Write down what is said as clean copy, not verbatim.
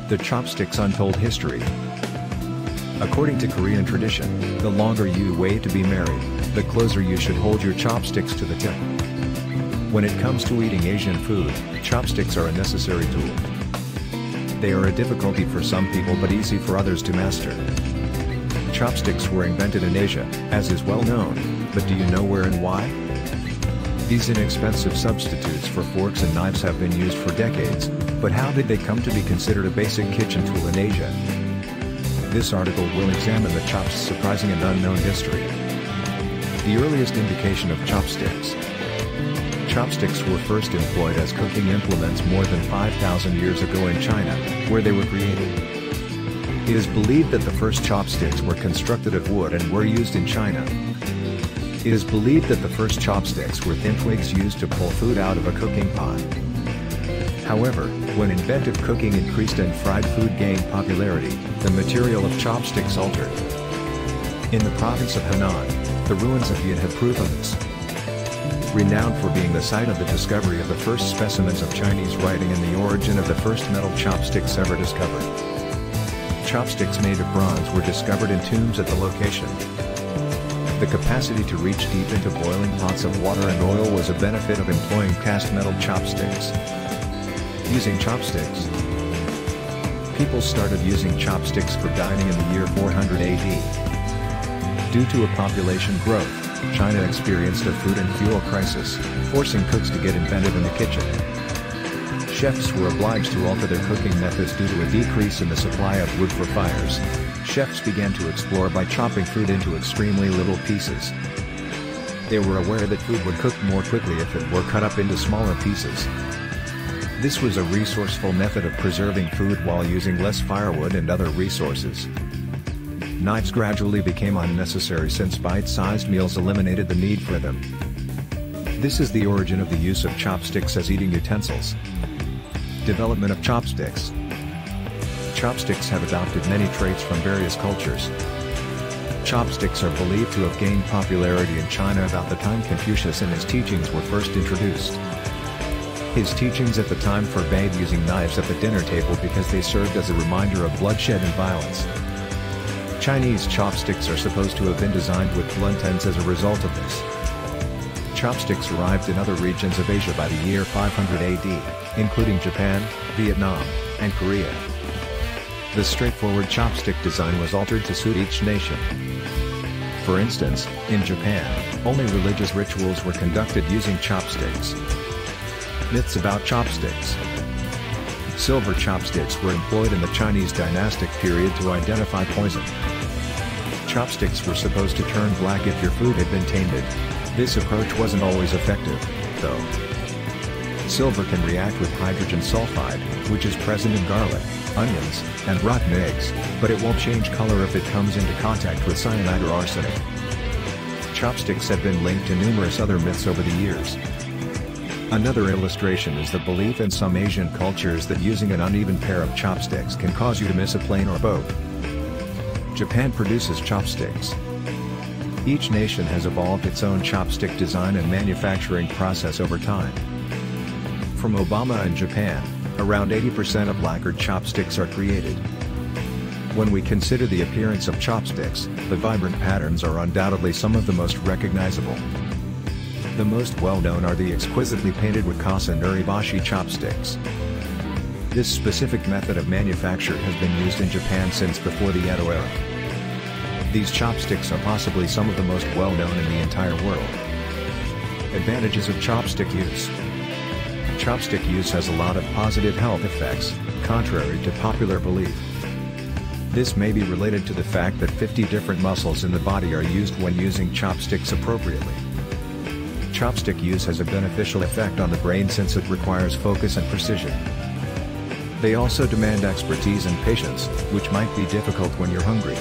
The Chopsticks' Untold History. According to Korean tradition, the longer you wait to be married, the closer you should hold your chopsticks to the tip. When it comes to eating Asian food, chopsticks are a necessary tool. They are a difficulty for some people but easy for others to master. Chopsticks were invented in Asia, as is well known, but do you know where and why? These inexpensive substitutes for forks and knives have been used for decades, but how did they come to be considered a basic kitchen tool in Asia? This article will examine the chops' surprising and unknown history. The earliest indication of chopsticks. Chopsticks were first employed as cooking implements more than 5,000 years ago in China, where they were created. It is believed that the first chopsticks were constructed of wood and were used in China. It is believed that the first chopsticks were thin twigs used to pull food out of a cooking pot. However, when inventive cooking increased and fried food gained popularity, the material of chopsticks altered. In the province of Henan, the ruins of Yan have proven this. Renowned for being the site of the discovery of the first specimens of Chinese writing and the origin of the first metal chopsticks ever discovered. Chopsticks made of bronze were discovered in tombs at the location. The capacity to reach deep into boiling pots of water and oil was a benefit of employing cast metal chopsticks. Using chopsticks. People started using chopsticks for dining in the year 400 AD. Due to a population growth, China experienced a food and fuel crisis, forcing cooks to get inventive in the kitchen. Chefs were obliged to alter their cooking methods due to a decrease in the supply of wood for fires. Chefs began to explore by chopping food into extremely little pieces. They were aware that food would cook more quickly if it were cut up into smaller pieces. This was a resourceful method of preserving food while using less firewood and other resources. Knives gradually became unnecessary since bite-sized meals eliminated the need for them. This is the origin of the use of chopsticks as eating utensils. Development of chopsticks. Chopsticks have adopted many traits from various cultures. Chopsticks are believed to have gained popularity in China about the time Confucius and his teachings were first introduced. His teachings at the time forbade using knives at the dinner table because they served as a reminder of bloodshed and violence. Chinese chopsticks are supposed to have been designed with blunt ends as a result of this. Chopsticks arrived in other regions of Asia by the year 500 AD, including Japan, Vietnam, and Korea. The straightforward chopstick design was altered to suit each nation. For instance, in Japan, only religious rituals were conducted using chopsticks. Myths about chopsticks. Silver chopsticks were employed in the Chinese dynastic period to identify poison. Chopsticks were supposed to turn black if your food had been tainted. This approach wasn't always effective, though. Silver can react with hydrogen sulfide, which is present in garlic, onions, and rotten eggs, but it won't change color if it comes into contact with cyanide or arsenic. Chopsticks have been linked to numerous other myths over the years. Another illustration is the belief in some Asian cultures that using an uneven pair of chopsticks can cause you to miss a plane or boat. Japan produces chopsticks. Each nation has evolved its own chopstick design and manufacturing process over time. From Obama and Japan, around 80% of lacquered chopsticks are created. When we consider the appearance of chopsticks, the vibrant patterns are undoubtedly some of the most recognizable. The most well-known are the exquisitely painted wakasa and uribashi chopsticks. This specific method of manufacture has been used in Japan since before the Edo era. These chopsticks are possibly some of the most well-known in the entire world. Advantages of chopstick use. Chopstick use has a lot of positive health effects, contrary to popular belief. This may be related to the fact that 50 different muscles in the body are used when using chopsticks appropriately. Chopstick use has a beneficial effect on the brain since it requires focus and precision. They also demand expertise and patience, which might be difficult when you're hungry.